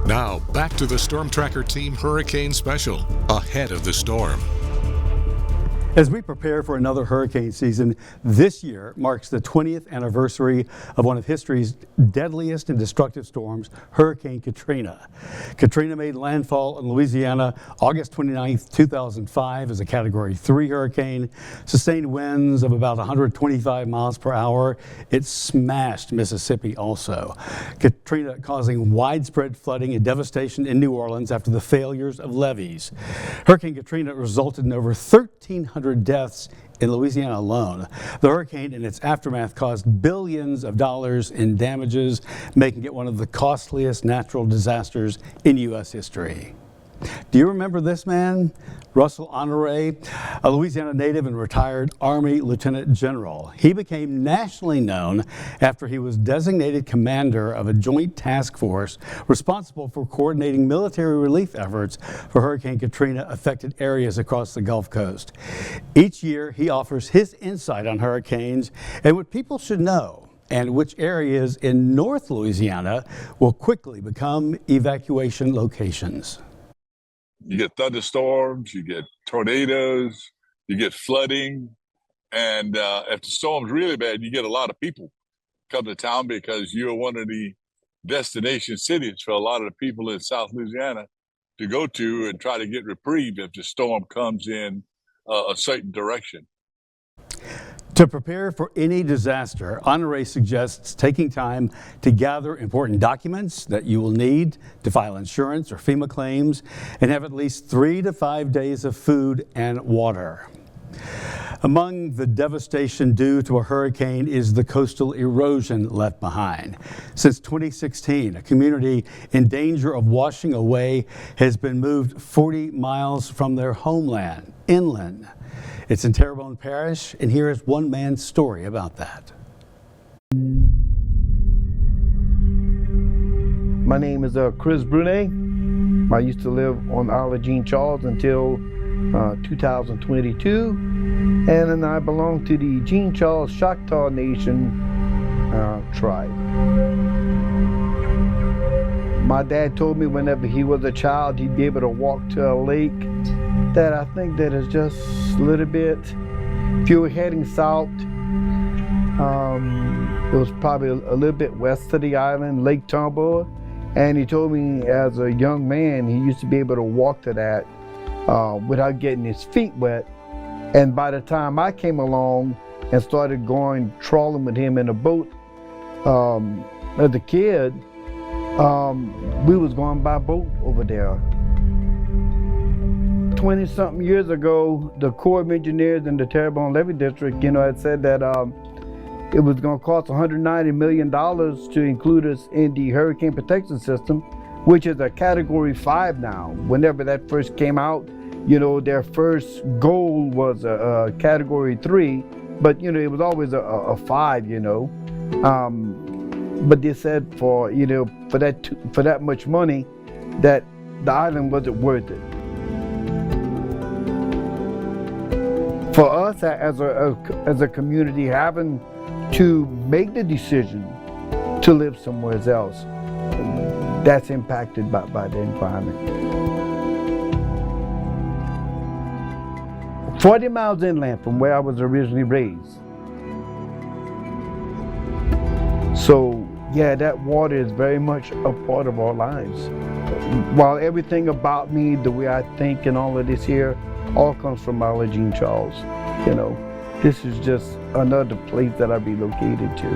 Now, back to the Storm Tracker Team Hurricane Special, ahead of the storm. As we prepare for another hurricane season, this year marks the 20th anniversary of one of history's deadliest and destructive storms, Hurricane Katrina. Katrina made landfall in Louisiana August 29, 2005 as a Category 3 hurricane, sustained winds of about 125 miles per hour. It smashed Mississippi also. Katrina causing widespread flooding and devastation in New Orleans after the failures of levees. Hurricane Katrina resulted in over 1,300 deaths in Louisiana alone. The hurricane and its aftermath caused billions of dollars in damages, making it one of the costliest natural disasters in U.S. history. Do you remember this man? Russell Honore, a Louisiana native and retired Army Lieutenant General. He became nationally known after he was designated commander of a joint task force responsible for coordinating military relief efforts for Hurricane Katrina affected areas across the Gulf Coast. Each year, he offers his insight on hurricanes and what people should know, and which areas in North Louisiana will quickly become evacuation locations. You get thunderstorms, you get tornadoes, you get flooding, and if the storm's really bad, you get a lot of people come to town because you're one of the destination cities for a lot of the people in South Louisiana to go to and try to get reprieve if the storm comes in a certain direction. To prepare for any disaster, Honore suggests taking time to gather important documents that you will need to file insurance or FEMA claims and have at least 3 to 5 days of food and water. Among the devastation due to a hurricane is the coastal erosion left behind. Since 2016, a community in danger of washing away has been moved 40 miles from their homeland, inland. It's in Terrebonne Parish, and here is one man's story about that. My name is Chris Brunet. I used to live on the Isle of Jean Charles until 2022, and then I belong to the Jean Charles Choctaw Nation tribe. My dad told me whenever he was a child he'd be able to walk to a lake that I think that is just a little bit, if you were heading south, it was probably a little bit west of the island, Lake Tomboa, and he told me as a young man he used to be able to walk to that without getting his feet wet. And by the time I came along and started going trawling with him in a boat as a kid, we was going by boat over there. 20-something years ago, the Corps of Engineers in the Terrebonne Levee District, had said that it was going to cost $190 million to include us in the hurricane protection system, which is a Category 5 now. Whenever that first came out, their first goal was a Category 3, but it was always a 5, But they said for that much money, that the island wasn't worth it. For us as a community, having to make the decision to live somewhere else, that's impacted by the environment. 40 miles inland from where I was originally raised. So yeah, that water is very much a part of our lives. While everything about me, the way I think and all of this here, all comes from Isle of Jean Charles. This is just another place that I relocated to.